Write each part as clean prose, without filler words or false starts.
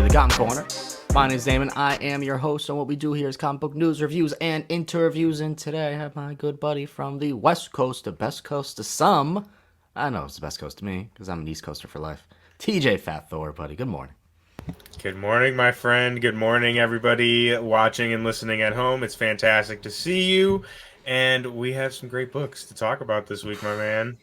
the Comic Corner. My name is Damon. I am your host, and what we do here is comic book news, reviews, and interviews. And today I have my good buddy from the West Coast, the best coast to some. I know it's the best coast to me, because I'm an East Coaster for life. TJ Fat Thor, buddy. Good morning. Good morning, my friend. Good morning, everybody watching and listening at home. It's fantastic to see you. And we have some great books to talk about this week, my man.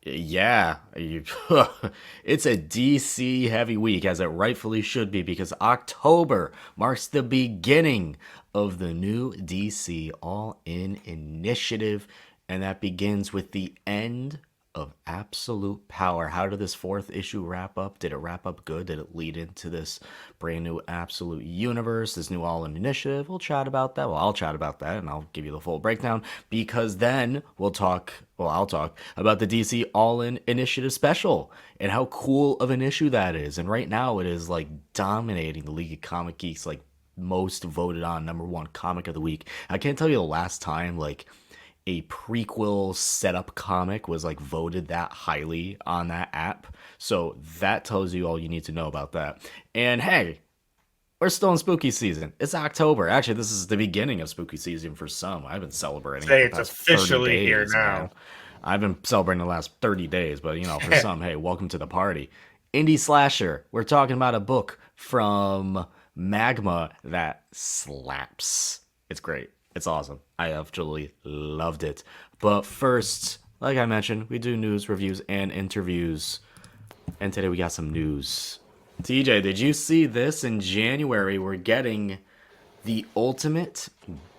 Yeah, it's a DC heavy week, as it rightfully should be, because October marks the beginning of the new DC All In initiative, and that begins with the end of Absolute Power. How did this fourth issue wrap up? Did it wrap up good? Did it lead into this brand new Absolute Universe, this new All In initiative? We'll chat about that. Well, I'll chat about that, and I'll give you the full breakdown, because then I'll talk about the DC All In Initiative special and how cool of an issue that is. And right now it is like dominating the League of Comic Geeks, like most voted on #1 comic of the week. I can't tell you the last time like a prequel setup comic was like voted that highly on that app. So that tells you all you need to know about that. And hey, we're still in spooky season. It's October. Actually, this is the beginning of spooky season for some. I've been celebrating Say for the it's past 30 officially days, here now. man. I've been celebrating the last 30 days, but for some, hey, welcome to the party. Indie Slasher. We're talking about a book from Magma that slaps. It's great. It's awesome. I absolutely loved it. But first, like I mentioned, we do news, reviews, and interviews. And today we got some news. TJ, did you see this? In January, we're getting the Ultimate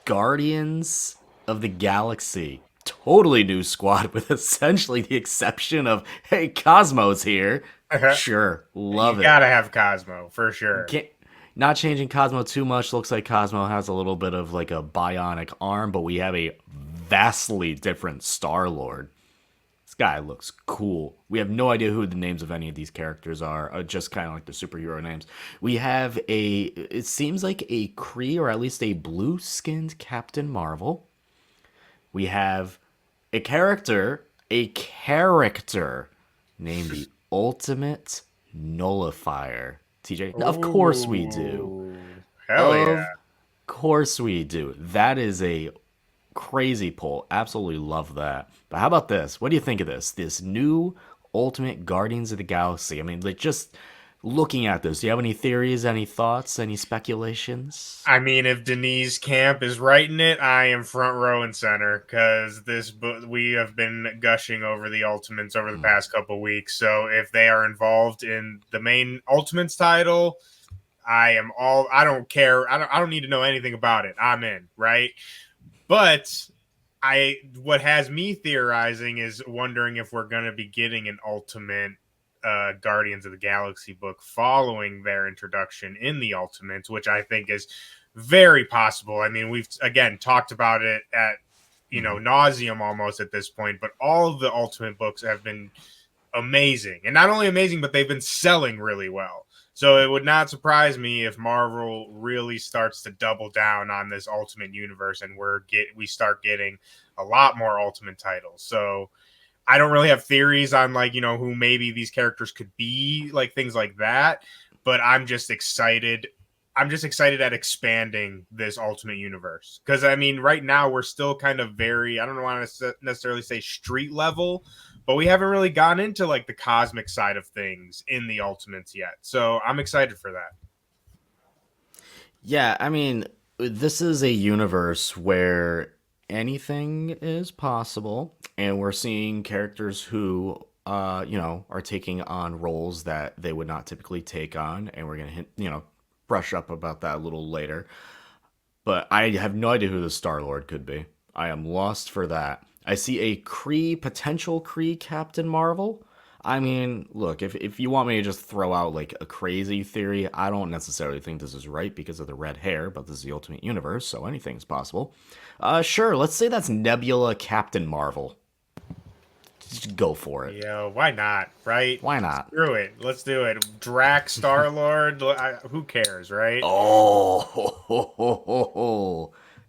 Guardians of the Galaxy. Totally new squad, with essentially the exception of, hey, Cosmo's here. Sure, love it. You gotta have Cosmo, for sure. Not changing Cosmo too much. Looks like Cosmo has a little bit of like a bionic arm, but we have a vastly different Star-Lord. This guy looks cool. We have no idea who the names of any of these characters are, just kind of like the superhero names. We have it seems like a Kree, or at least a blue-skinned Captain Marvel. We have a character named the Ultimate Nullifier. TJ, of course we do. Hell yeah. Of course we do. That is a crazy pull. Absolutely love that. But how about this? What do you think of this? This new Ultimate Guardians of the Galaxy. I mean, like, just looking at this, do you have any theories, any thoughts, any speculations? I mean, if Denise Camp is writing it, I am front row and center, because this book, we have been gushing over the Ultimates over the past couple weeks. So if they are involved in the main Ultimates title, I don't care. I don't need to know anything about it. I'm in, right? But what has me theorizing is wondering if we're going to be getting an Ultimate Guardians of the Galaxy book following their introduction in the Ultimates, which I think is very possible. I mean, we've again talked about it at nauseum almost at this point, but all of the Ultimate books have been amazing, and not only amazing, but they've been selling really well. So it would not surprise me if Marvel really starts to double down on this Ultimate universe, and we start getting a lot more Ultimate titles. So I don't really have theories on who maybe these characters could be, like things like that, but I'm just excited. I'm just excited at expanding this Ultimate universe, because I mean, right now we're still kind of I don't want to necessarily say street level, but we haven't really gotten into like the cosmic side of things in the Ultimates yet. So I'm excited for that. Yeah, I mean, this is a universe where anything is possible, and we're seeing characters who are taking on roles that they would not typically take on, and we're gonna brush up about that a little later. But I have no idea who the Star-Lord could be. I am lost for that. I see a potential Kree Captain Marvel. I mean, look, if you want me to just throw out like a crazy theory, I don't necessarily think this is right because of the red hair, but this is the Ultimate Universe, so anything's possible. Sure, let's say that's Nebula Captain Marvel. Just go for it. Yeah, why not, right? Why not? Screw it. Let's do it. Drax, Star-Lord, who cares, right? Oh,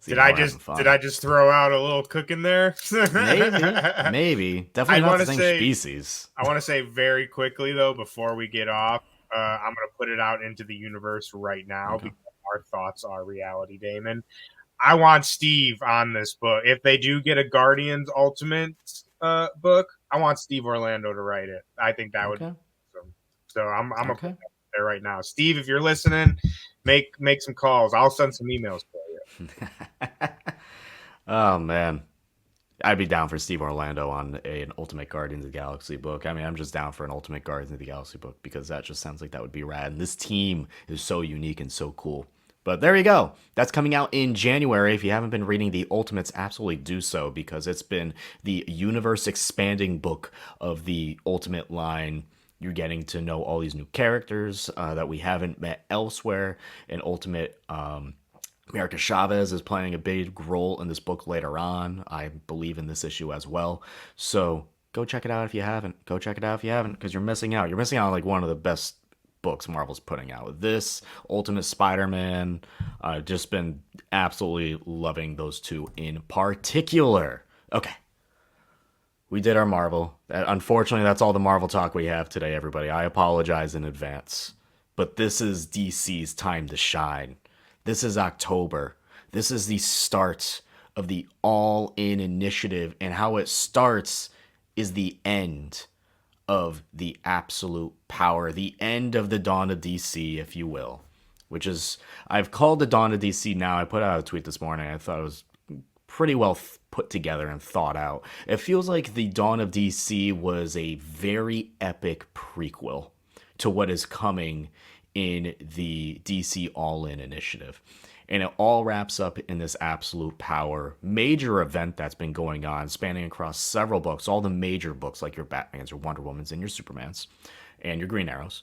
Did I just throw out a little cook in there? Maybe. Definitely not the same species. I want to say very quickly though, before we get off, I'm going to put it out into the universe right now Okay. because our thoughts are reality, Damon. I want Steve on this book. If they do get a Guardians Ultimate book, I want Steve Orlando to write it. I think that would be Okay. awesome. So I'm gonna put Okay. that there right now. Steve, if you're listening, make some calls. I'll send some emails for you. Oh man. I'd be down for Steve Orlando on an Ultimate Guardians of the Galaxy book. I mean, I'm just down for an Ultimate Guardians of the Galaxy book because that just sounds like that would be rad. And this team is so unique and so cool. But there you go. That's coming out in January. If you haven't been reading the Ultimates, absolutely do so because it's been the universe expanding book of the Ultimate line. You're getting to know all these new characters that we haven't met elsewhere in Ultimate. America Chavez is playing a big role in this book later on. I believe in this issue as well. So go check it out if you haven't. Go check it out if you haven't, because you're missing out. You're missing out on like one of the best books Marvel's putting out. This Ultimate Spider-Man, just been absolutely loving those two in particular. Okay, we did our Marvel. Unfortunately, that's all the Marvel talk we have today, everybody. I apologize in advance. But this is DC's time to shine. This is October. This is the start of the All In initiative, and how it starts is the end of the absolute power, the end of the dawn of DC, if you will. Which is, I've called the dawn of DC now. I put out a tweet this morning. I thought it was pretty well put together and thought out. It feels like the Dawn of DC was a very epic prequel to what is coming in the DC All In initiative. And it all wraps up in this absolute power major event that's been going on, spanning across several books, all the major books like your Batmans, your Wonder Womans, and your Supermans, and your Green Arrows,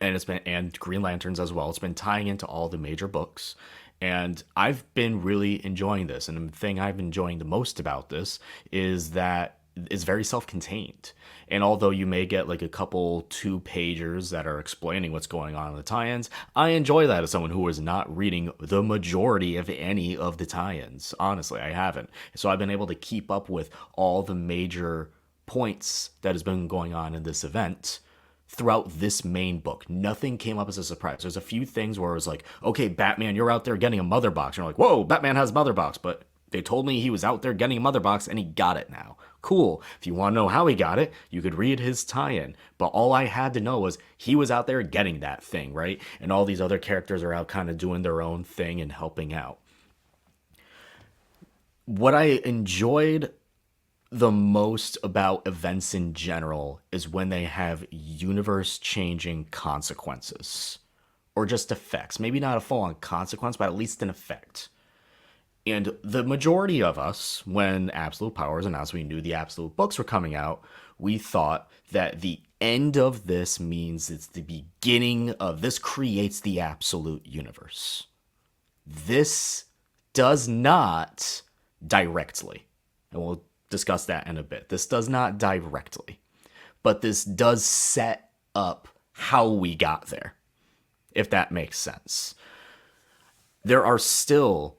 and it's been and Green Lanterns as well. It's been tying into all the major books, and I've been really enjoying this. And the thing I've been enjoying the most about this is that it's very self-contained. And although you may get like a couple 2 pagers that are explaining what's going on in the tie-ins, I enjoy that as someone who is not reading the majority of any of the tie-ins. Honestly, I haven't. So I've been able to keep up with all the major points that has been going on in this event throughout this main book. Nothing came up as a surprise. There's a few things where it was like, okay, Batman, you're out there getting a mother box. And you're like, whoa, Batman has a mother box. But they told me he was out there getting a mother box and he got it now. Cool. If you want to know how he got it, you could read his tie-in. But all I had to know was he was out there getting that thing, right? And all these other characters are out kind of doing their own thing and helping out. What I enjoyed the most about events in general is when they have universe changing consequences or just effects. Maybe not a full on consequence, but at least an effect. And the majority of us, when Absolute Power was announced, we knew the Absolute books were coming out. We thought that the end of this means it's the beginning of this creates the Absolute universe. This does not directly, and we'll discuss that in a bit. This does not directly, but this does set up how we got there, if that makes sense. There are still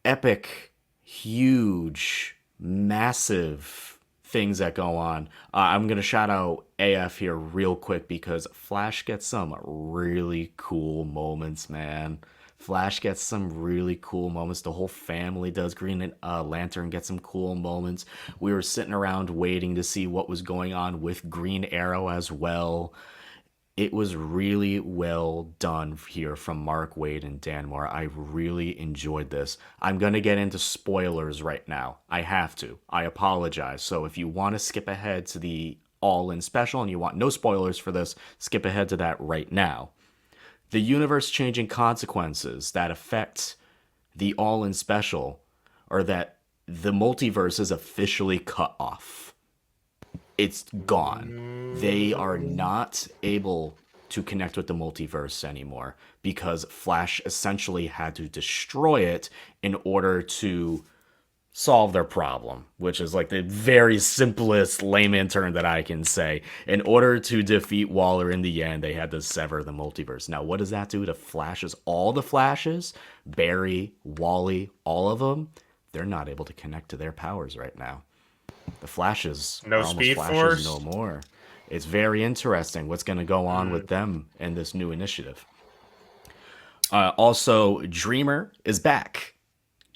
epic, huge, massive things that go on. I'm going to shout out AF here real quick because Flash gets some really cool moments, man. Flash gets some really cool moments. The whole family does. Green Lantern gets some cool moments. We were sitting around waiting to see what was going on with Green Arrow as well. It was really well done here from Mark Waid and Dan Moore. I really enjoyed this. I'm going to get into spoilers right now. I have to. I apologize. So if you want to skip ahead to the All-In special and you want no spoilers for this, skip ahead to that right now. The universe-changing consequences that affect the All-In special are that the multiverse is officially cut off. It's gone. They are not able to connect with the multiverse anymore because Flash essentially had to destroy it in order to solve their problem, which is like the very simplest layman term that I can say. In order to defeat Waller in the end, they had to sever the multiverse. Now, what does that do to Flashes? All the Flashes, Barry, Wally, all of them, they're not able to connect to their powers right now. The Flashes No are almost Speed Flashes Force? no more. It's very interesting what's going to go on Mm. with them in this new initiative. Also, Dreamer is back.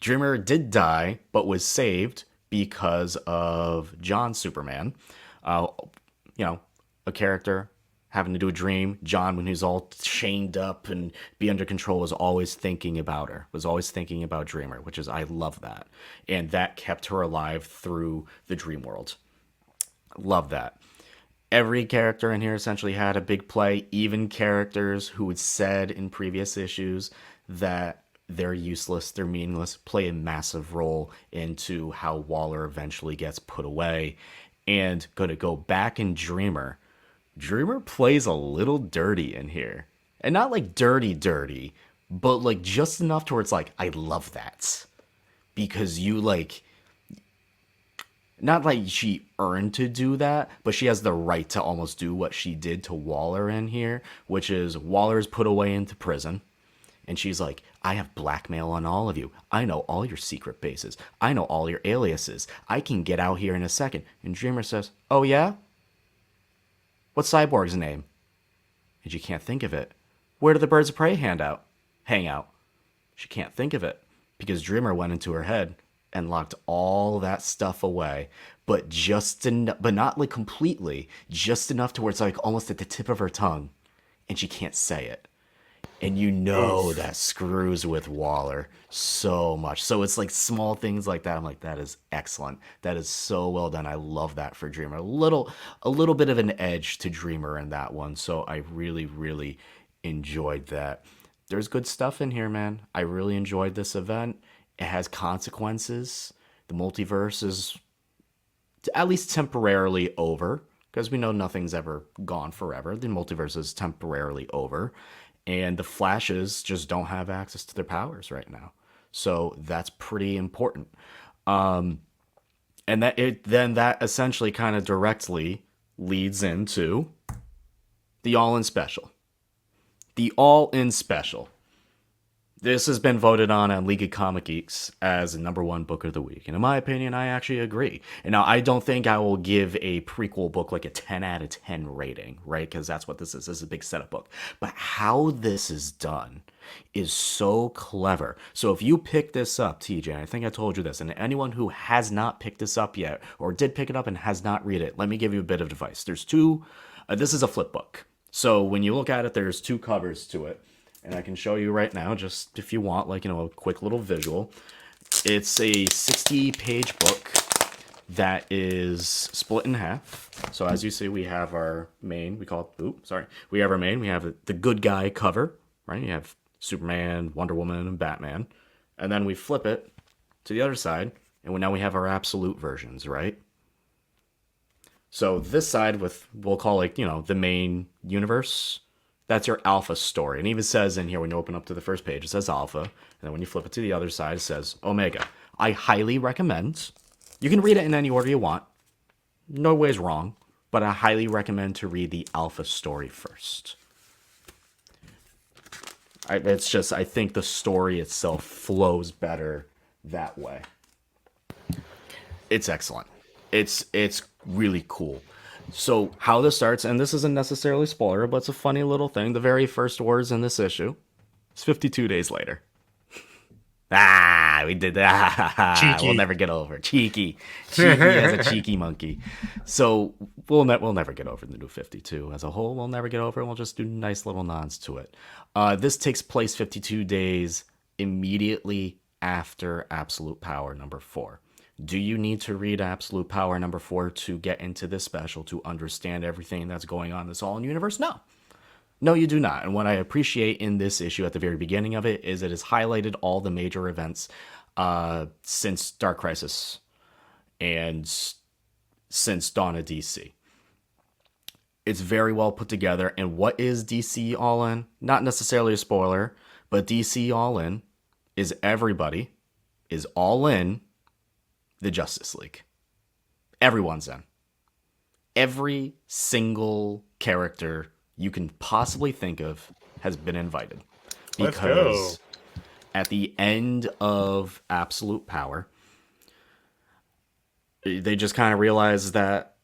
Dreamer did die, but was saved because of John Superman. Uh, you know, a character having to do a dream. John, when he's all chained up and be under control, was always thinking about her, was always thinking about Dreamer, which is, I love that. And that kept her alive through the dream world. Love that. Every character in here essentially had a big play, even characters who had said in previous issues that they're useless, they're meaningless, play a massive role into how Waller eventually gets put away. And gonna go back in Dreamer. Dreamer plays a little dirty in here. And not like dirty, dirty, but like just enough to where it's like, I love that. Because you like, not like she earned to do that, but she has the right to almost do what she did to Waller in here, which is Waller's put away into prison. And she's like, I have blackmail on all of you. I know all your secret bases. I know all your aliases. I can get out here in a second. And Dreamer says, oh yeah? What's Cyborg's name? And she can't think of it. Where do the birds of prey hang out? She can't think of it because Dreamer went into her head and locked all that stuff away, but but not like completely, just enough to where it's like almost at the tip of her tongue, and she can't say it. And you know Oof. that screws with Waller so much. So it's like small things like that. I'm like, that is excellent. That is so well done. I love that for Dreamer. A little bit of an edge to Dreamer in that one. So I really, really enjoyed that. There's good stuff in here, man. I really enjoyed this event. It has consequences. The multiverse is at least temporarily over because we know nothing's ever gone forever. The multiverse is temporarily over, and the Flashes just don't have access to their powers right now. So that's pretty important. And that essentially kind of directly leads into the All In Special. The All In Special. This has been voted on League of Comic Geeks as the number one book of the week. And in my opinion, I actually agree. And now I don't think I will give a prequel book like a 10 out of 10 rating, right? Because that's what this is. This is a big setup book. But how this is done is so clever. So if you pick this up, TJ, I think I told you this, and anyone who has not picked this up yet or did pick it up and has not read it, let me give you a bit of advice. There's two, this is a flip book. So when you look at it, there's two covers to it. And I can show you right now, just if you want, like, a quick little visual. It's a 60-page book that is split in half. So as you see, we have our main, we have our main, we have the good guy cover, right? You have Superman, Wonder Woman, and Batman. And then we flip it to the other side, and now we have our absolute versions, right? So this side we'll call the main universe. That's your alpha story. And it even says in here, when you open up to the first page, it says alpha. And then when you flip it to the other side, it says omega. I highly recommend. You can read it in any order you want. No way's wrong. But I highly recommend to read the alpha story first. I think the story itself flows better that way. It's excellent. It's really cool. So how this starts, and this isn't necessarily a spoiler, but it's a funny little thing. The very first words in this issue is 52 days later. We did that. We'll Cheeky. never get over it. Cheeky as a cheeky monkey. So we'll never get over the new 52 as a whole. We'll never get over it. We'll just do nice little nods to it. This takes place 52 days immediately after Absolute Power number 4. Do you need to read Absolute Power number 4 to get into this special to understand everything that's going on in this all-in universe? No. No, you do not. And what I appreciate in this issue at the very beginning of it is it has highlighted all the major events since Dark Crisis and since Dawn of DC. It's very well put together. And what is DC All In? Not necessarily a spoiler, but DC All In is everybody is all in the Justice League. Everyone's in. Every single character you can possibly think of has been invited. Let's go. Because at the end of Absolute Power, they just kind of realized that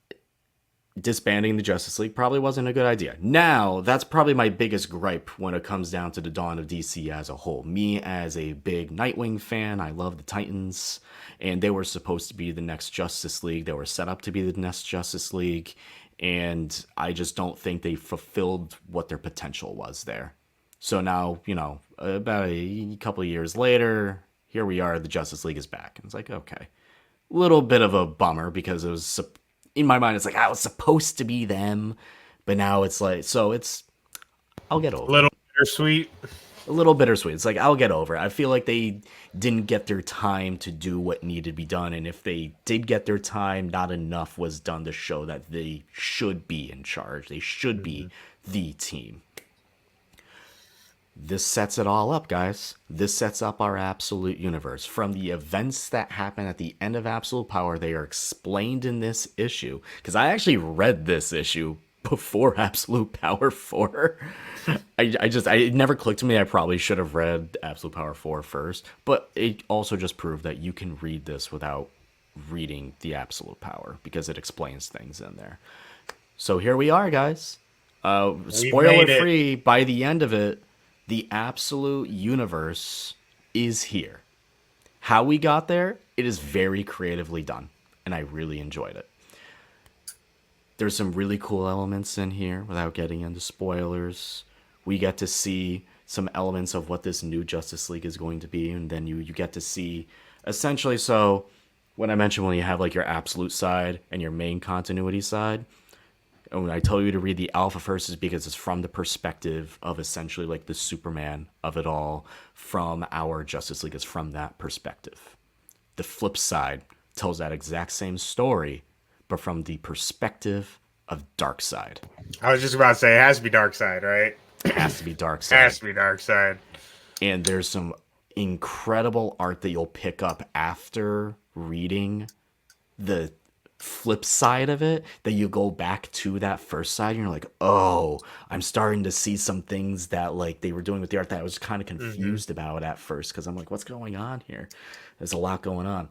disbanding the Justice League probably wasn't a good idea. Now, that's probably my biggest gripe when it comes down to the dawn of DC as a whole. Me, as a big Nightwing fan, I love the Titans, and they were supposed to be the next Justice League. They were set up to be the next Justice League, and I just don't think they fulfilled what their potential was there. So now, about a couple of years later, here we are, the Justice League is back. And it's like, okay. Little bit of a bummer because it was in my mind it's like I was supposed to be them, but now it's like I'll get A over little it. bittersweet. A little bittersweet. It's like I'll get over it. I feel like they didn't get their time to do what needed to be done, and if they did get their time, not enough was done to show that they should be in charge. They should be the team. This sets it all up, guys. This sets up our absolute universe. From the events that happen at the end of Absolute Power, they are explained in this issue. Because I actually read this issue before Absolute Power 4. It never clicked to me. I probably should have read Absolute Power 4 first. But it also just proved that you can read this without reading the Absolute Power because it explains things in there. So here we are, guys. We've Spoiler made it. free, by the end of it, the absolute universe is here. How we got there, it is very creatively done, and I really enjoyed it. There's some really cool elements in here without getting into spoilers. We get to see some elements of what this new Justice League is going to be, and then you get to see essentially so when I mentioned when you have like your absolute side and your main continuity side, and when I tell you to read the Alpha first is because it's from the perspective of essentially like the Superman of it all from our Justice League is from that perspective. The flip side tells that exact same story, but from the perspective of Darkseid. I was just about to say it has to be Dark Side, right? Has to be Darkseid. Has to be Dark Side. And there's some incredible art that you'll pick up after reading the flip side of it that you go back to that first side and you're like, oh, I'm starting to see some things that like they were doing with the art that I was kind of confused about at first because I'm like, what's going on here? There's a lot going on.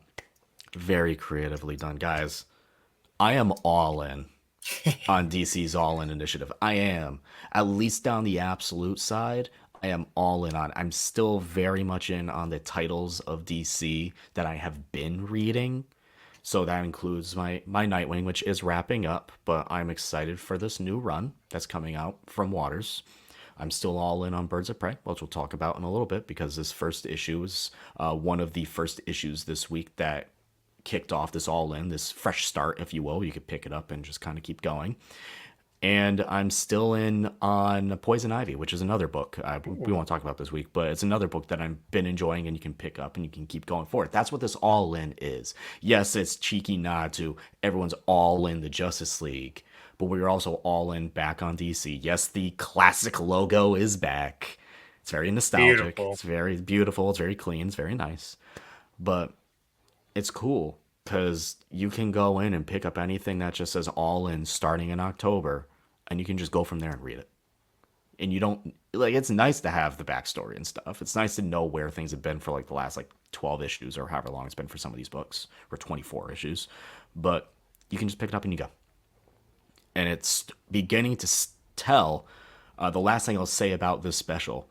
Very creatively done, guys. I am all in on DC's All In initiative. I am. At least down the absolute side, I am all in on. I'm still very much in on the titles of DC that I have been reading. So that includes my Nightwing, which is wrapping up, but I'm excited for this new run that's coming out from Waters. I'm still all in on Birds of Prey, which we'll talk about in a little bit because this first issue is one of the first issues this week that kicked off this all in, this fresh start, if you will. You could pick it up and just kind of keep going. And I'm still in on Poison Ivy, which is another book we won't talk about this week, but it's another book that I've been enjoying and you can pick up and you can keep going forward. That's what this all in is. Yes, it's cheeky nod to everyone's all in the Justice League, but we're also all in back on DC. Yes, the classic logo is back. It's very nostalgic. Beautiful. It's very beautiful. It's very clean. It's very nice. But it's cool because you can go in and pick up anything that just says all in starting in October and you can just go from there and read it. And you don't like it's nice to have the backstory and stuff. It's nice to know where things have been for like the last like 12 issues or however long it's been for some of these books or 24 issues. But you can just pick it up and you go. And it's beginning to tell. The last thing I'll say about this special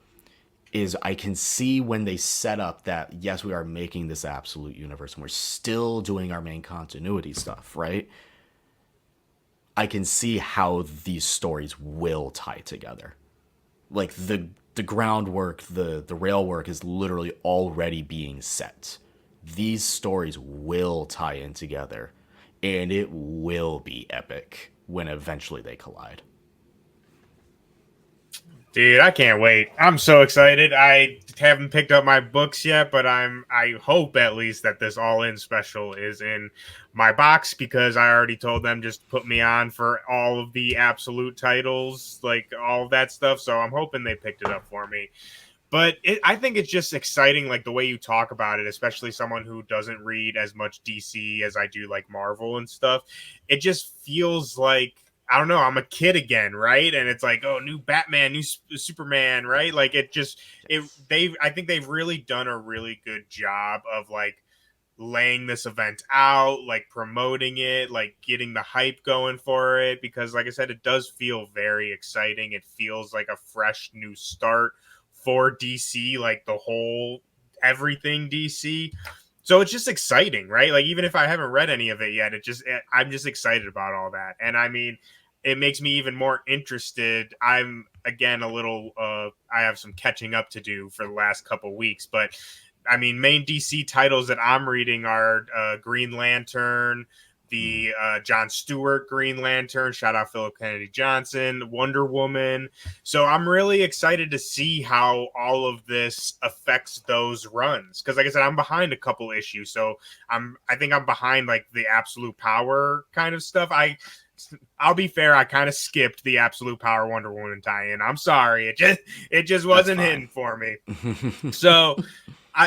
is I can see when they set up that yes, we are making this absolute universe and we're still doing our main continuity stuff, right? I can see how these stories will tie together. Like the groundwork, the rail work is literally already being set. These stories will tie in together and it will be epic when eventually they collide. Dude, I can't wait. I'm so excited. I haven't picked up my books yet, but I hope at least that this all in special is in my box because I already told them just put me on for all of the absolute titles, like all of that stuff. So I'm hoping they picked it up for me. But I think it's just exciting, like the way you talk about it, especially someone who doesn't read as much DC as I do, like Marvel and stuff. It just feels like I don't know. I'm a kid again, right? And it's like, oh, new Batman, new Superman, right? Like it just it. Yes. I think they've really done a really good job of like laying this event out, like promoting it, like getting the hype going for it, because like I said, it does feel very exciting. It feels like a fresh new start for DC, like the whole everything DC. So it's just exciting, right? Like even if I haven't read any of it yet, I'm just excited about all that. And I mean, it makes me even more interested. I'm again a little I have some catching up to do for the last couple weeks, but I mean, main DC titles that I'm reading are Green Lantern, the John Stewart Green Lantern, shout out Philip Kennedy Johnson, Wonder Woman. So I'm really excited to see how all of this affects those runs, because like I said, I'm behind a couple issues, so I think I'm behind like the Absolute Power kind of stuff. I'll be fair, I kind of skipped the Absolute Power Wonder Woman tie-in. I'm sorry, it just wasn't hitting for me. So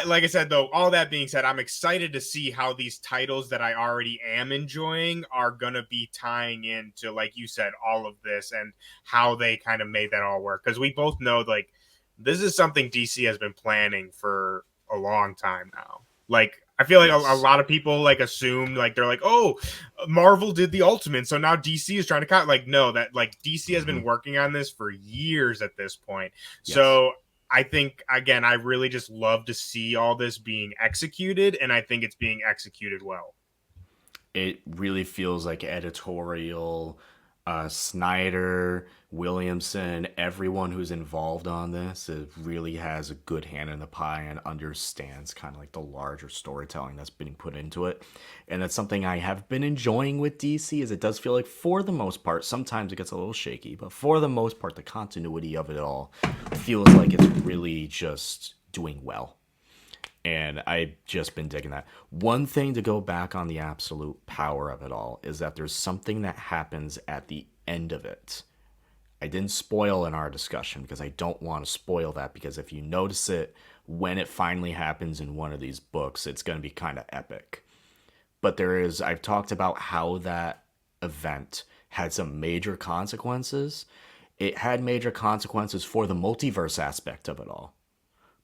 like I said, though, all that being said, I'm excited to see how these titles that I already am enjoying are going to be tying into, like you said, all of this and how they kind of made that all work. Because we both know, like, this is something DC has been planning for a long time now. Like, I feel like a Yes. lot of people, like, assume, like, they're like, oh, Marvel did the Ultimate, so now DC is trying to cut. Like, no, that, like, DC has been working on this for years at this point. Yes. So I think, again, I really just love to see all this being executed, and I think it's being executed well. It really feels like editorial. Snyder, Williamson, everyone who's involved on this, it really has a good hand in the pie and understands kind of like the larger storytelling that's being put into it. And that's something I have been enjoying with DC, is it does feel like for the most part, sometimes it gets a little shaky, but for the most part, the continuity of it all feels like it's really just doing well. And I've just been digging that. One thing to go back on the absolute power of it all is that there's something that happens at the end of it. I didn't spoil in our discussion because I don't want to spoil that, because if you notice it when it finally happens in one of these books, it's going to be kind of epic. But I've talked about how that event had some major consequences. It had major consequences for the multiverse aspect of it all,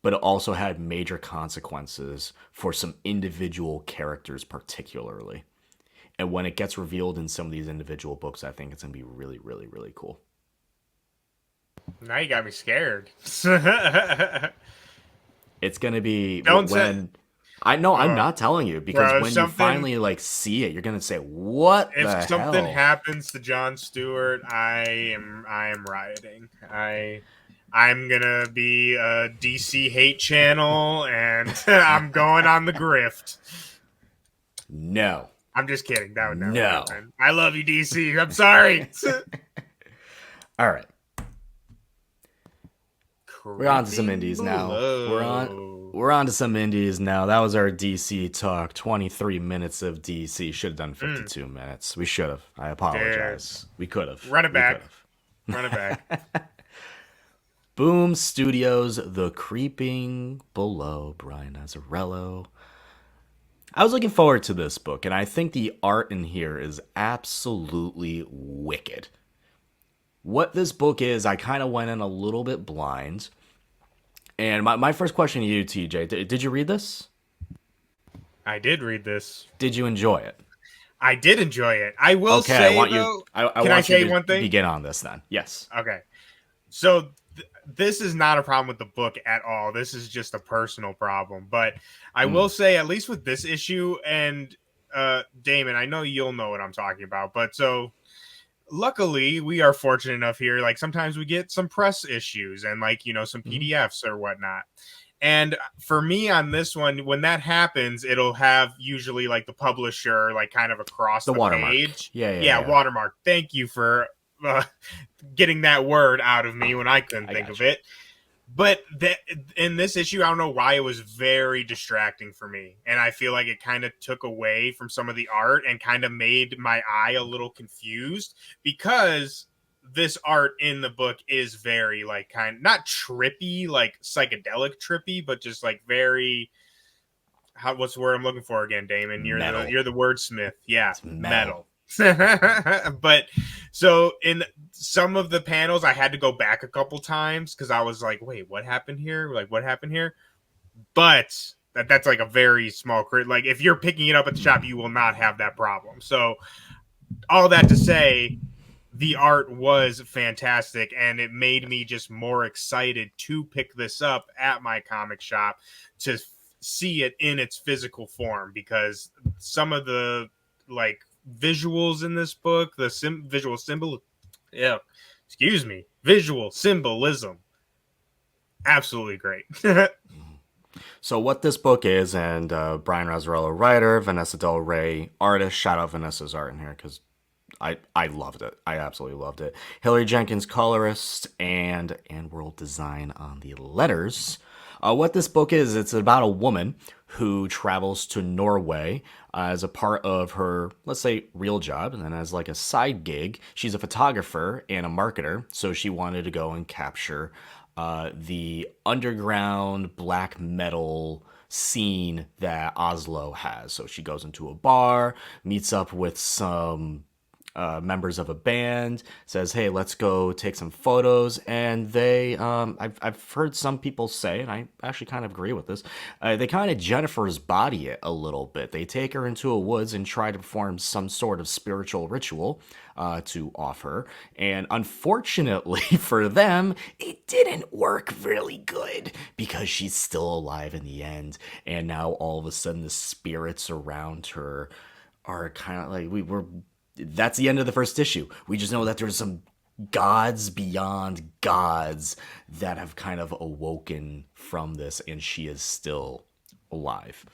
but it also had major consequences for some individual characters, particularly. And when it gets revealed in some of these individual books, I think it's going to be really, really, really cool. Now you got me scared. It's going to be Don't say, when I know I'm not telling you, because bro. when you finally like see it, you're going to say, "What If the something hell?" happens to John Stewart, I am rioting. I'm gonna be a DC hate channel, and I'm going on the grift. No. I'm just kidding. That would never No. happen. I love you, DC. I'm sorry. All right. We're on to some Creeping indies now. below. We're on to some indies now. That was our DC talk. 23 minutes of DC. Should have done 52 minutes. We should have. I apologize. We could have. Run it We back. could have. Run it back. Boom Studios, The Creeping Below, Brian Azzarello. I was looking forward to this book, and I think the art in here is absolutely wicked. What this book is, I kind of went in a little bit blind. And my first question to you, TJ, did you read this? I did read this. Did you enjoy it? I did enjoy it. I will Okay, say, I want you. though. I Can I want you say to one thing? begin on this then. Yes. Okay. So this is not a problem with the book at all. This is just a personal problem. But I will say, at least with this issue, and Damon, I know you'll know what I'm talking about. But so luckily, we are fortunate enough here. Like sometimes we get some press issues and like, some PDFs or whatnot. And for me on this one, when that happens, it'll have usually like the publisher like kind of across The the watermark. page. Yeah. Watermark. Thank you for getting that word out of me when I couldn't think of it. But in this issue, I don't know why it was very distracting for me. And I feel like it kind of took away from some of the art and kind of made my eye a little confused, because this art in the book is very like not trippy, like psychedelic trippy, but just like very, what's the word I'm looking for again, Damon? You're the wordsmith. Yeah, it's metal. But so in some of the panels, I had to go back a couple times because I was like, wait, what happened here? Like, what happened here? But that's like a very small crit. Like if you're picking it up at the shop, you will not have that problem. So all that to say, the art was fantastic, and it made me just more excited to pick this up at my comic shop to see it in its physical form, because some of the like visuals in this book, the visual symbol, yeah, excuse me, visual symbolism, absolutely great. So what this book is, and Brian Razzarello, writer, Vanessa Del Rey, artist. Shout out Vanessa's art in here because I loved it. I absolutely loved it. Hillary Jenkins, colorist, and world design on the letters. What this book is, it's about a woman who travels to Norway as a part of her, let's say, real job, and then as like a side gig, she's a photographer and a marketer, so she wanted to go and capture the underground black metal scene that Oslo has. So she goes into a bar, meets up with some members of a band, says, "Hey, let's go take some photos." And they, I've heard some people say, and I actually kind of agree with this, they kind of Jennifer's body it a little bit. They take her into a woods and try to perform some sort of spiritual ritual to off her. And unfortunately for them, it didn't work really good because she's still alive in the end. And now all of a sudden, the spirits around her are kind of like that's the end of the first issue. We just know that there's some gods beyond gods that have kind of awoken from this, and she is still alive.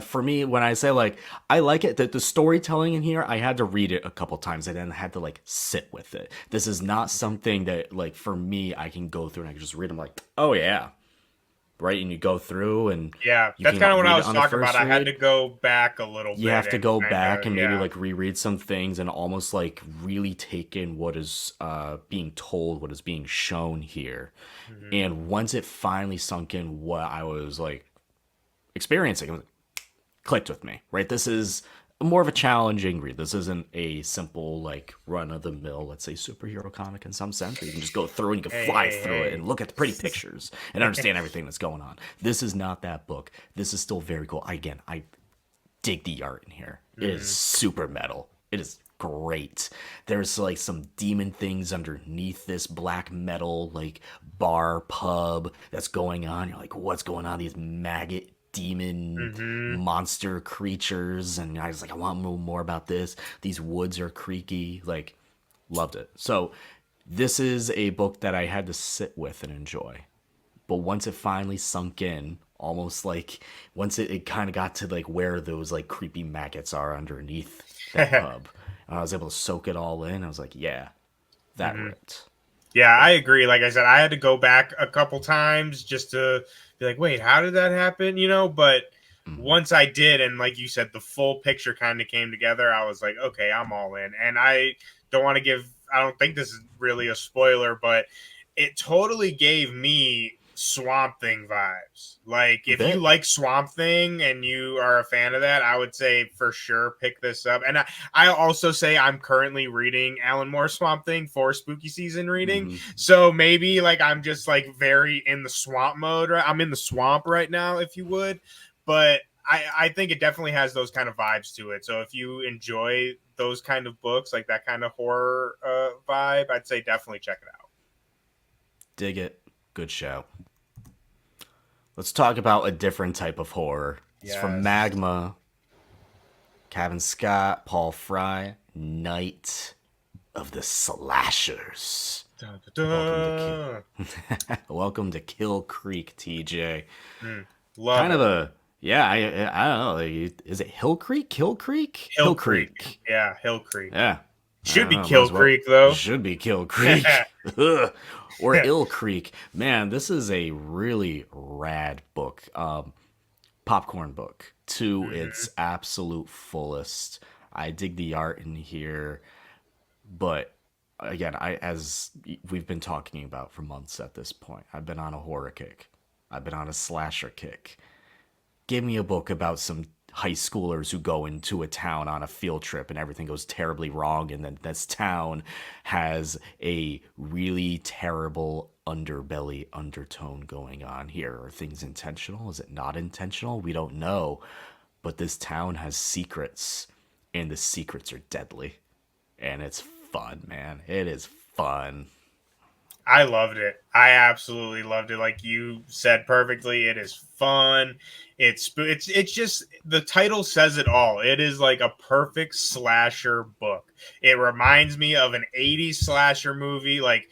For me, when I say like I like it, the storytelling in here, I had to read it a couple times and then I had to like sit with it. This is not something that like for me I can go through and I can just read them like, oh yeah, right, and you go through and Yeah, you that's can kind of what read I it was on the talking first about. I had read. to go back a little You bit have to and go kind back of, and maybe yeah. like reread some things and almost like really take in what is being told, what is being shown here. Hmm. And once it finally sunk in what I was like experiencing, it was, clicked with me, right? This is more of a challenging read. This isn't a simple like run of the mill, let's say superhero comic in some sense, where you can just go through and you can Hey, fly hey, through it and look at the pretty pictures and hey. understand everything that's going on. This is not that book. This is still very cool. Again, I dig the art in here. It is Hmm. super metal. It is great. There's like some demon things underneath this black metal like bar pub that's going on. You're like, what's going on? These maggot demon Hmm. monster creatures, and I was like, I want to know more about this. These woods are creaky. Like, loved it. So this is a book that I had to sit with and enjoy. But once it finally sunk in, almost like once it kind of got to like where those like creepy maggots are underneath that pub, and I was able to soak it all in. I was like, yeah, that Hmm. ripped. Yeah, I agree. Like I said, I had to go back a couple times just to be like, wait, how did that happen? But Mm-hmm. once I did, and like you said, the full picture kind of came together, I was like, okay, I'm all in. And don't want to I don't think this is really a spoiler, but it totally gave me Swamp Thing vibes. Like, A if you bit. like Swamp Thing and you are a fan of that, I would say for sure pick this up. And I also say I'm currently reading Alan Moore Swamp Thing for spooky season reading. Mm-hmm. So maybe like I'm just like very in the swamp mode. Right? I'm in the swamp right now, if you would. But I think it definitely has those kind of vibes to it. So if you enjoy those kind of books, like that kind of horror vibe, I'd say definitely check it out. Dig it. Good show. Let's talk about a different type of horror. It's from Yes. Magma, Kevin Scott, Paul Fry, Night of the Slashers. Dun, dun, Welcome to Kill. dun. Welcome to Kill Creek, TJ. Love Kind of it. a yeah. I don't know. Like, is it Hill Creek? Kill Creek? Hill Hill Creek. Creek. Yeah, Hill Creek. Yeah. I Should don't be know. Might Kill as well. Creek though. Should be Kill Creek. Ugh. Or Ill Creek. Man, this is a really rad book. Popcorn book to its Mhm. absolute fullest. I dig the art in here, but again, as we've been talking about for months at this point, I've been on a horror kick. I've been on a slasher kick. Give me a book about some high schoolers who go into a town on a field trip and everything goes terribly wrong, and then this town has a really terrible underbelly undertone going on here. Are things intentional? Is it not intentional? We don't know. But this town has secrets, and the secrets are deadly. And it's fun, man. It is fun. I loved it. I absolutely loved it. Like you said perfectly, it is fun. It's just the title says it all. It is like a perfect slasher book. It reminds me of an 80s slasher movie, like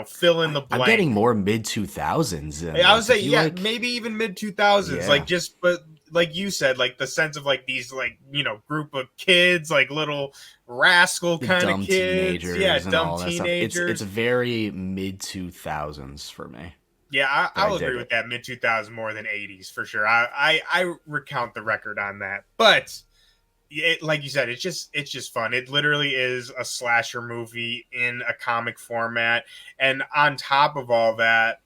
fill in the I'm getting blank. more mid 2000s in I would this. say, If you yeah, like, maybe even mid 2000s. yeah, Like just, but like you said, like the sense of like these like group of kids, like little rascal the kind of dumb kids. Yeah, teenagers and dumb all that stuff. It's teenagers. very mid 2000s for me, Yeah, but I I'll agree dig with it. that. Mid 2000s more than 80s for sure. I recount the record on that, but like you said, it's just fun. It literally is a slasher movie in a comic format, and on top of all that,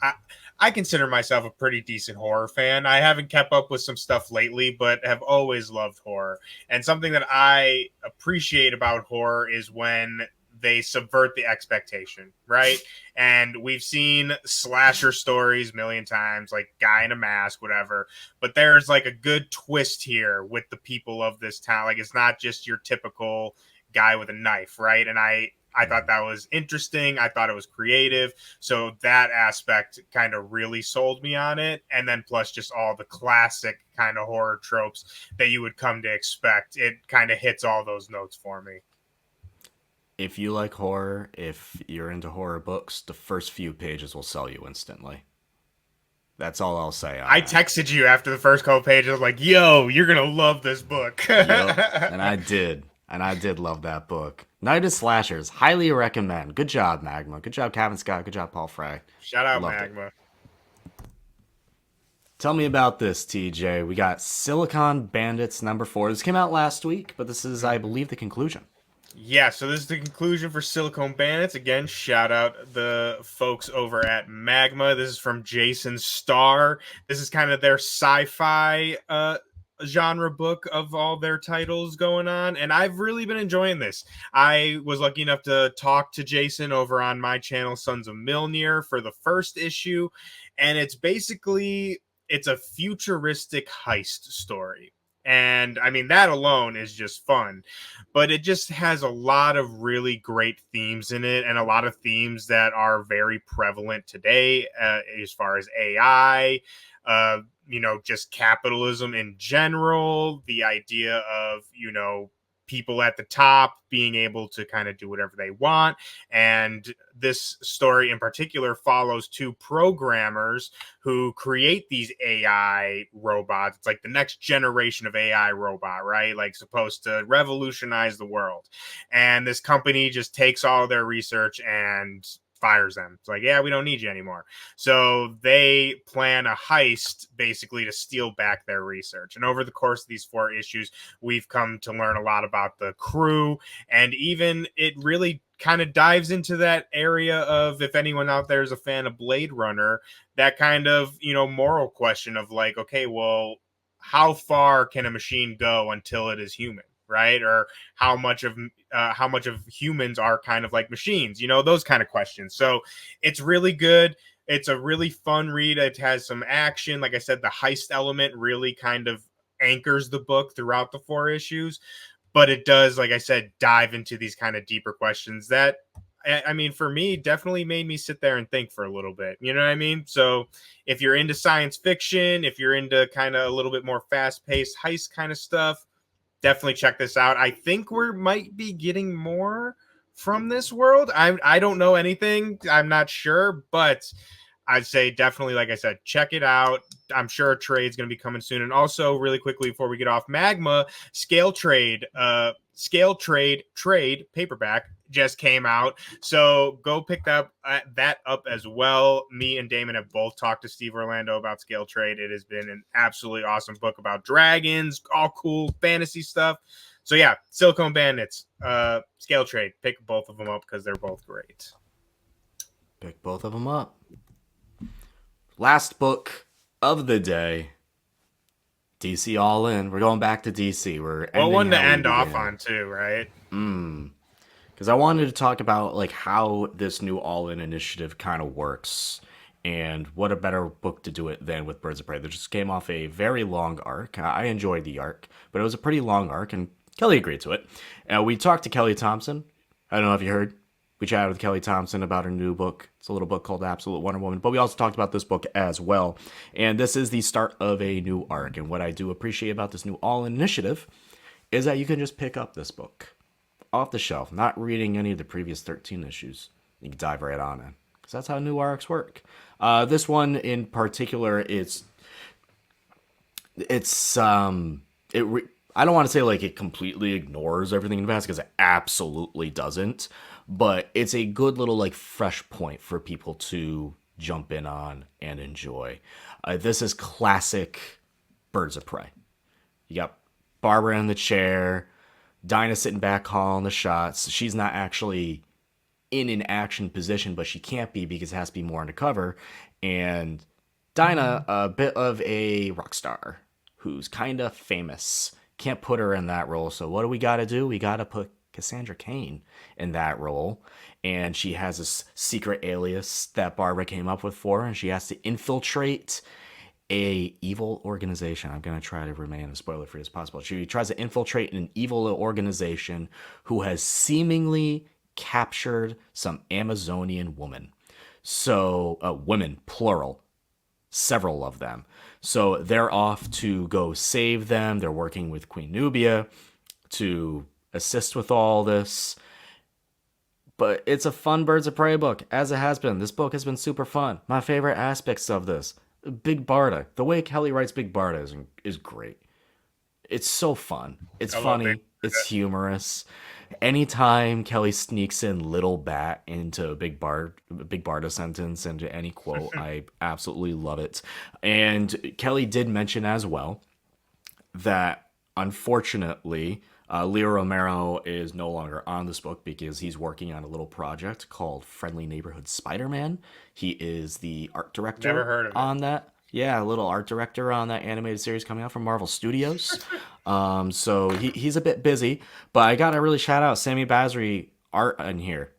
I I consider myself a pretty decent horror fan. I haven't kept up with some stuff lately, but have always loved horror. And something that I appreciate about horror is when they subvert the expectation, right? And we've seen slasher stories a million times, like guy in a mask, whatever. But there's like a good twist here with the people of this town. Like it's not just your typical guy with a knife, right? And I thought that was interesting. I thought it was creative. So that aspect kind of really sold me on it. And then plus just all the classic kind of horror tropes that you would come to expect. It kind of hits all those notes for me. If you like horror, if you're into horror books, the first few pages will sell you instantly. That's all I'll say on I that. texted you after the first couple pages, like, yo, you're going to love this book. Yup. And I did. And I did love that book. Night of Slashers. Highly recommend. Good job, Magma. Good job, Kevin Scott. Good job, Paul Frey. Shout out, Loved it. Magma. Tell me about this, TJ. We got Silicon Bandits #4. This came out last week, but this is, I Mhm. believe, the conclusion. Yeah, so this is the conclusion for Silicone Bandits. Again, shout out the folks over at Magma. This is from Jason Starr. This is kind of their sci-fi genre book of all their titles going on, and I've really been enjoying this. I was lucky enough to talk to Jason over on my channel, Sons of Milnir, for the first issue, and it's a futuristic heist story. And I mean, that alone is just fun, but it just has a lot of really great themes in it and a lot of themes that are very prevalent today, as far as AI, just capitalism in general, the idea of, people at the top being able to kind of do whatever they want. And this story in particular follows two programmers who create these AI robots. It's like the next generation of AI robot, right? Like supposed to revolutionize the world. And this company just takes all their research and fires them. It's like, yeah, we don't need you anymore. So they plan a heist basically to steal back their research. And over the course of these 4 issues, we've come to learn a lot about the crew. And even it really kind of dives into that area of, if anyone out there is a fan of Blade Runner, that kind of moral question of like, okay, well, how far can a machine go until it is human, right? Or how much of humans are kind of like machines, those kind of questions. So it's really good. It's a really fun read. It has some action. Like I said, the heist element really kind of anchors the book throughout the 4 issues, but it does, like I said, dive into these kind of deeper questions that, I mean, for me, definitely made me sit there and think for a little bit. You know what I mean? So if you're into science fiction, if you're into kind of a little bit more fast paced heist kind of stuff, definitely check this out. I think we might be getting more from this world. I don't know anything. I'm not sure, but I'd say definitely, like I said, check it out. I'm sure a trade's going to be coming soon. And also, really quickly before we get off, Magma Scale Trade paperback just came out. So go pick that up as well. Me and Damon have both talked to Steve Orlando about Scale Trade. It has been an absolutely awesome book about dragons, all cool fantasy stuff. So yeah, Silicone Bandits, Scale Trade. Pick both of them up because they're both great. Pick both of them up. Last book of the day. DC All In. We're going back to DC. We're Well, ending one to how we end off began. on too, right? because I wanted to talk about like how this new All In initiative kind of works, and what a better book to do it than with Birds of Prey. That just came off a very long arc. I enjoyed the arc, but it was a pretty long arc, and Kelly agreed to it. We talked to Kelly Thompson. I don't know if you heard. We chatted with Kelly Thompson about her new book. It's a little book called Absolute Wonder Woman, but we also talked about this book as well. And this is the start of a new arc. And what I do appreciate about this new All In initiative is that you can just pick up this book off the shelf, not reading any of the previous 13 issues. You can dive right on in because that's how new arcs work. This one in particular, it's I don't want to say like it completely ignores everything in the past because it absolutely doesn't, but it's a good little like fresh point for people to jump in on and enjoy. This is classic Birds of Prey. You got Barbara in the chair, Dinah sitting back calling the shots. She's not actually in an action position, but she can't be because it has to be more undercover. And Dinah, a bit of a rock star who's kind of famous. Can't put her in that role. So what do we got to do? We got to put Cassandra Cain in that role. And she has this secret alias that Barbara came up with for her, and she has to infiltrate a evil organization. I'm going to try to remain as spoiler free as possible. She tries to infiltrate an evil organization who has seemingly captured some Amazonian woman. So, women, plural, several of them. So they're off to go save them. They're working with Queen Nubia to assist with all this. But it's a fun Birds of Prey book, as it has been. This book has been super fun. My favorite aspects of this, Big Barda. The way Kelly writes Big Barda is great. It's so fun. It's funny. It's humorous. Anytime Kelly sneaks in little bat into a Big Barda sentence into any quote, I absolutely love it. And Kelly did mention as well that unfortunately, Leo Romero is no longer on this book because he's working on a little project called Friendly Neighborhood Spider-Man. He is the art director Never heard of it. on that. Yeah, a little art director on that animated series coming out from Marvel Studios. So he's a bit busy, but I gotta really shout out Sammy Basri art in here.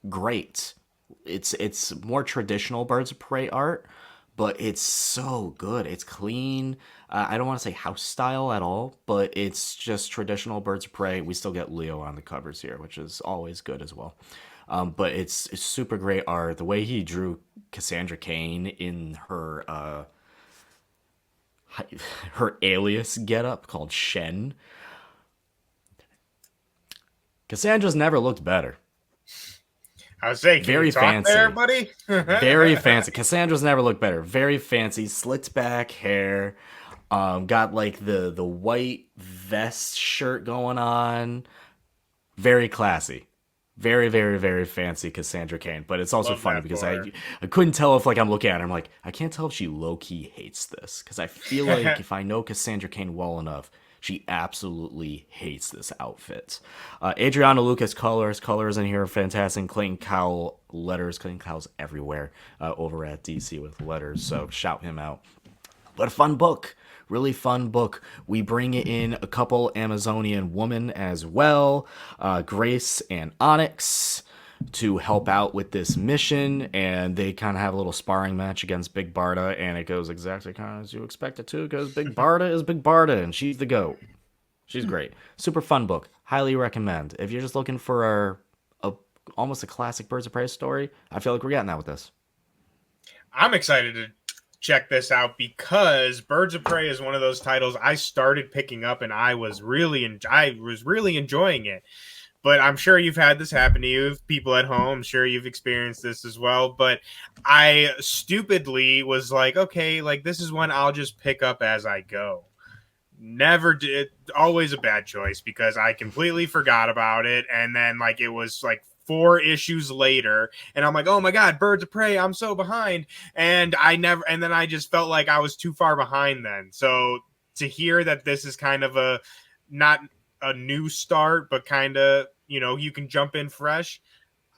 Great. It's more traditional Birds of Prey art, but it's so good. It's clean. I don't want to say house style at all, but it's just traditional Birds of Prey. We still get Leo on the covers here, which is always good as well. But it's super great art. The way he drew Cassandra Cain in her alias getup called Shen. Cassandra's never looked better. I was saying, very fancy, there, buddy. Very fancy. Cassandra's never looked better. Very fancy, slicked back hair. Got like the white vest shirt going on. Very classy. Very, very, very fancy Cassandra Cain. But it's also funny because I couldn't tell if like I'm looking at her, I'm like, I can't tell if she low-key hates this. Because I feel like if I know Cassandra Cain well enough, she absolutely hates this outfit. Adriana Lucas colors in here are fantastic. Clayton Cowell letters. Clayton Cowell's everywhere over at DC with letters, so shout him out. But a fun book. Really fun book. We bring in a couple Amazonian women as well, Grace and Onyx, to help out with this mission, and they kind of have a little sparring match against Big Barda, and it goes exactly kind of as you expect it to, because Big Barda is Big Barda, and she's the GOAT. She's great. Super fun book. Highly recommend. If you're just looking for almost a classic Birds of Prey story, I feel like we're getting that with this. I'm excited to check this out because Birds of Prey is one of those titles I started picking up and I was really enjoying it. But I'm sure you've had this happen to you, people at home. I'm sure you've experienced this as well. But I stupidly was like, okay, like this is one I'll just pick up as I go. Never did. Always a bad choice because I completely forgot about it. And then like it was like 4 issues later and I'm like, oh my God, Birds of Prey, I'm so behind. And then I just felt like I was too far behind then. So to hear that this is kind of not a new start, but kind of, you can jump in fresh.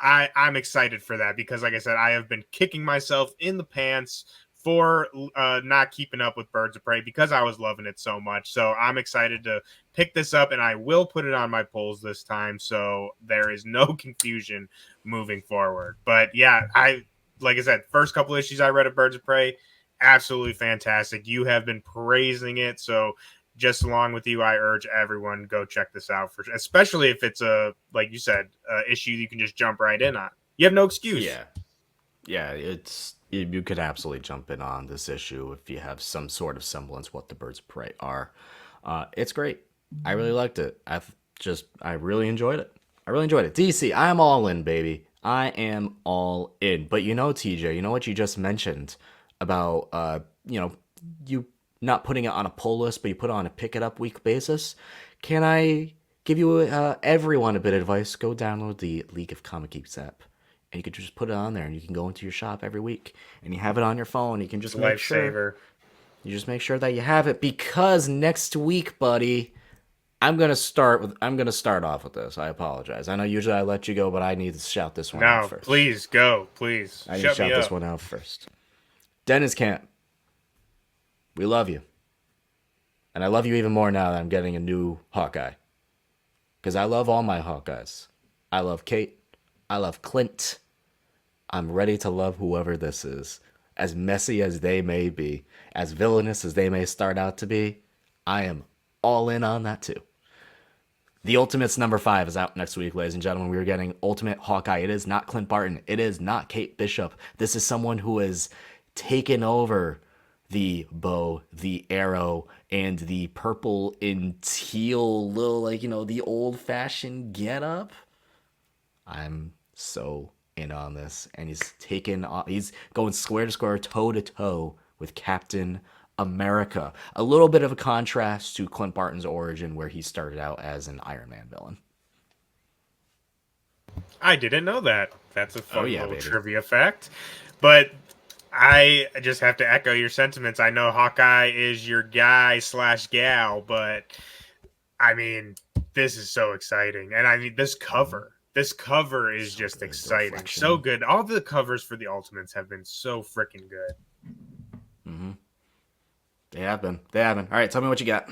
I'm excited for that because like I said, I have been kicking myself in the pants for not keeping up with Birds of Prey because I was loving it so much. So I'm excited to pick this up, and I will put it on my polls this time, so there is no confusion moving forward. But yeah, like I said, first couple issues I read of Birds of Prey, absolutely fantastic. You have been praising it, so just along with you, I urge everyone go check this out for, especially if it's a, like you said, issue you can just jump right in on. You have no excuse. Yeah. Yeah, you could absolutely jump in on this issue if you have some sort of semblance what the Birds of Prey are. It's great. I really liked it. I really enjoyed it. I really enjoyed it. DC, I am all in, baby. I am all in. But you know, TJ, you know what you just mentioned about you not putting it on a pull list, but you put it on a pick it up week basis. Can I give you everyone a bit of advice? Go download the League of Comic Geeks app, and you can just put it on there, and you can go into your shop every week, and you have it on your phone. You can just make sure Lifesaver. that you have it, because next week, buddy, I'm gonna start off with this. I apologize. I know usually I let you go, but I need to shout this one out No, first. please go. Please. I need to Shut me shout this up. one out first. Dennis Camp, we love you. And I love you even more now that I'm getting a new Hawkeye. Because I love all my Hawkeyes. I love Kate. I love Clint. I'm ready to love whoever this is. As messy as they may be, as villainous as they may start out to be, I am all in on that too. The Ultimates #5 is out next week, ladies and gentlemen. We are getting Ultimate Hawkeye. It is not Clint Barton. It is not Kate Bishop. This is someone who has taken over the bow, the arrow, and the purple and teal little, the old fashioned getup. I'm so in on this. And he's going square to square, toe to toe with Captain America. A little bit of a contrast to Clint Barton's origin, where he started out as an Iron Man villain. I didn't know that. That's a Oh fun yeah, little baby. trivia fact. But I just have to echo your sentiments. I know Hawkeye is your guy slash gal, but I mean, this is so exciting. And I mean, this cover. This cover is So just good. The exciting. So reflection. good. All the covers for the Ultimates have been so freaking good. Mm-hmm. They have been. They have been. All right, tell me what you got.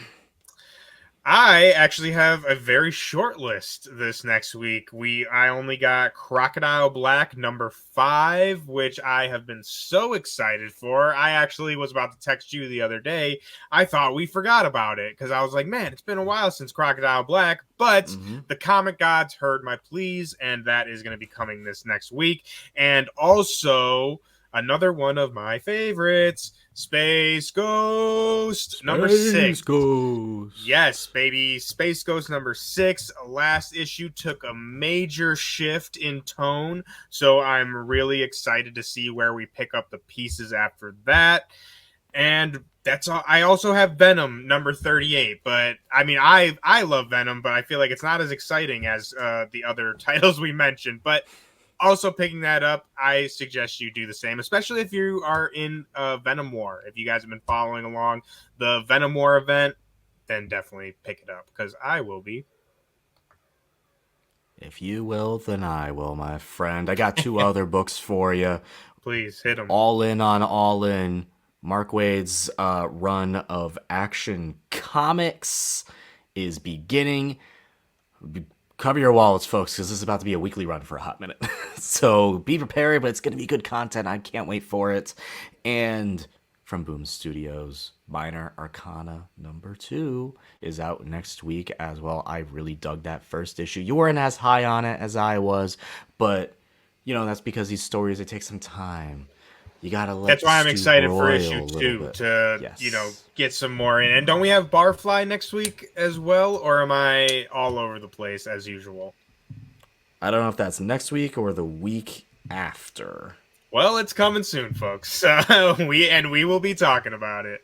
I actually have a very short list this next week. I only got Crocodile Black #5, which I have been so excited for. I actually was about to text you the other day. I thought we forgot about it because I was like, man, it's been a while since Crocodile Black, but Mm-hmm. the comic gods heard my pleas, and that is going to be coming this next week. And also another one of my favorites, Space Ghost #6. Space Ghost. Yes, baby. Space Ghost #6. Last issue took a major shift in tone, so I'm really excited to see where we pick up the pieces after that. And that's all. I also have Venom #38, but I mean, I love Venom, but I feel like it's not as exciting as the other titles we mentioned. But also picking that up, I suggest you do the same, especially if you are in Venom War. If you guys have been following along the Venom War event, then definitely pick it up because I will be. If you will, then I will, my friend. I got two other books for you. Please hit them. All in on All In. Mark Waid's run of Action Comics is beginning. Cover your wallets, folks, because this is about to be a weekly run for a hot minute. So be prepared, but it's going to be good content. I can't wait for it. And from Boom Studios, Minor Arcana #2 is out next week as well. I really dug that first issue. You weren't as high on it as I was, but that's because these stories, they take some time. You gotta let That's the why I'm stew excited for broil issue a little 2 bit. to, Yes. get some more in. And don't we have Barfly next week as well? Or am I all over the place as usual? I don't know if that's next week or the week after. Well, it's coming soon, folks. So we will be talking about it.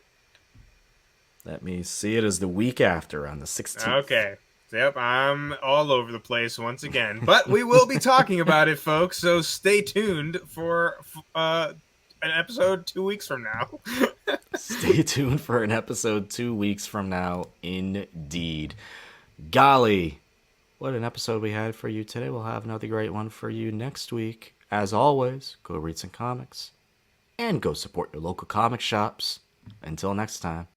Let me see. It is the week after on the 16th. Okay. Yep, I'm all over the place once again. But we will be talking about it, folks. So stay tuned for an episode 2 weeks from now. Stay tuned for an episode 2 weeks from now, indeed. Golly, what an episode we had for you today. We'll have another great one for you next week. As always, go read some comics and go support your local comic shops. Until next time.